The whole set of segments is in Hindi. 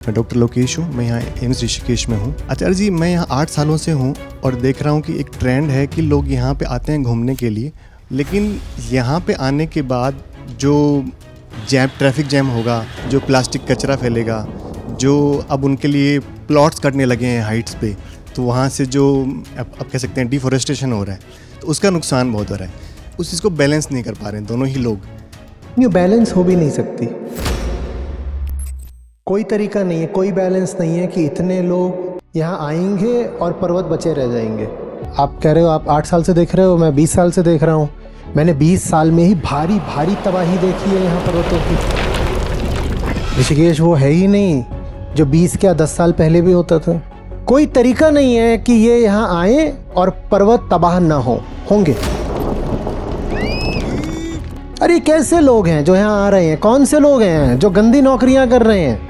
मैं डॉक्टर लोकेश हूँ। मैं यहाँ एम्स ऋषिकेश में हूँ। आचार्य जी, मैं यहाँ 8 सालों से हूँ और देख रहा हूँ कि एक ट्रेंड है कि लोग यहाँ पे आते हैं घूमने के लिए, लेकिन यहाँ पे आने के बाद जो ट्रैफिक जैम होगा, जो प्लास्टिक कचरा फैलेगा, जो अब उनके लिए प्लॉट्स कटने लगे हैं हाइट्स पे, तो वहाँ से जो अब कह सकते हैं डिफॉरेस्टेशन हो रहा है, तो उसका नुकसान बहुत हो रहा है। उस चीज़ को बैलेंस नहीं कर पा रहे हैं दोनों ही लोग। ये बैलेंस हो भी नहीं सकती, कोई तरीका नहीं है, कोई बैलेंस नहीं है कि इतने लोग यहाँ आएंगे और पर्वत बचे रह जाएंगे। आप कह रहे हो आप 8 साल से देख रहे हो, मैं 20 साल से देख रहा हूँ। मैंने 20 साल में ही भारी भारी तबाही देखी है यहाँ पर्वतों की। ऋषिकेश वो है ही नहीं जो 20 या 10 साल पहले भी होता था। कोई तरीका नहीं है कि ये यहाँ आए और पर्वत तबाह ना होंगे। अरे कैसे लोग हैं जो यहाँ आ रहे हैं? कौन से लोग हैं जो गंदी नौकरियाँ कर रहे हैं?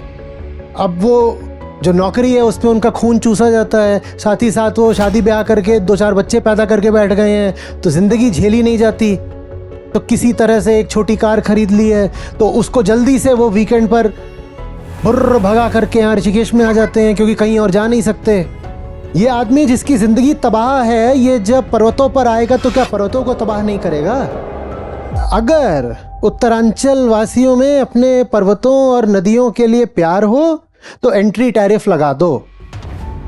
अब वो जो नौकरी है उसमें उनका खून चूसा जाता है, साथ ही साथ वो शादी ब्याह करके 2-4 बच्चे पैदा करके बैठ गए हैं, तो ज़िंदगी झेली नहीं जाती। तो किसी तरह से एक छोटी कार खरीद ली है, तो उसको जल्दी से वो वीकेंड पर बुर्र भगा करके यहाँ ऋषिकेश में आ जाते हैं, क्योंकि कहीं और जा नहीं सकते। ये आदमी जिसकी ज़िंदगी तबाह है, ये जब पर्वतों पर आएगा तो क्या पर्वतों को तबाह नहीं करेगा? अगर उत्तरांचल वासियों में अपने पर्वतों और नदियों के लिए प्यार हो तो एंट्री टैरिफ लगा दो,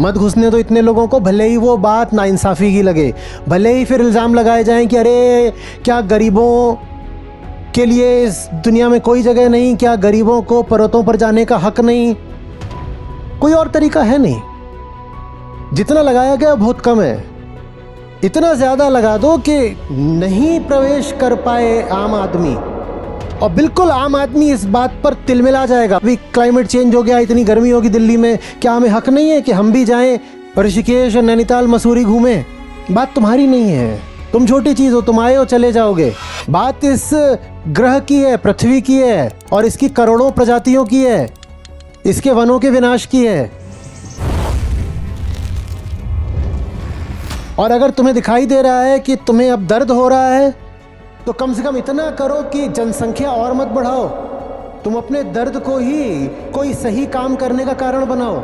मत घुसने दो इतने लोगों को, भले ही वो बात नाइंसाफ़ी की लगे, भले ही फिर इल्ज़ाम लगाए जाएं कि अरे क्या गरीबों के लिए इस दुनिया में कोई जगह नहीं, क्या गरीबों को पर्वतों पर जाने का हक नहीं। कोई और तरीका है नहीं, जितना लगाया गया बहुत कम है। इतना ज़्यादा लगा दो कि नहीं प्रवेश कर पाए आम आदमी, और बिल्कुल आम आदमी इस बात पर तिलमिला जाएगा। अभी क्लाइमेट चेंज हो गया, इतनी गर्मी होगी दिल्ली में, क्या हमें हक नहीं है कि हम भी जाएं ऋषिकेश, नैनीताल, मसूरी घूमें? बात तुम्हारी नहीं है, तुम छोटी चीज़ हो, तुम आए हो चले जाओगे। बात इस ग्रह की है, पृथ्वी की है, और इसकी करोड़ों प्रजातियों की है, इसके वनों के विनाश की है। और अगर तुम्हें दिखाई दे रहा है कि तुम्हें अब दर्द हो रहा है, तो कम से कम इतना करो कि जनसंख्या और मत बढ़ाओ, तुम अपने दर्द को ही कोई सही काम करने का कारण बनाओ।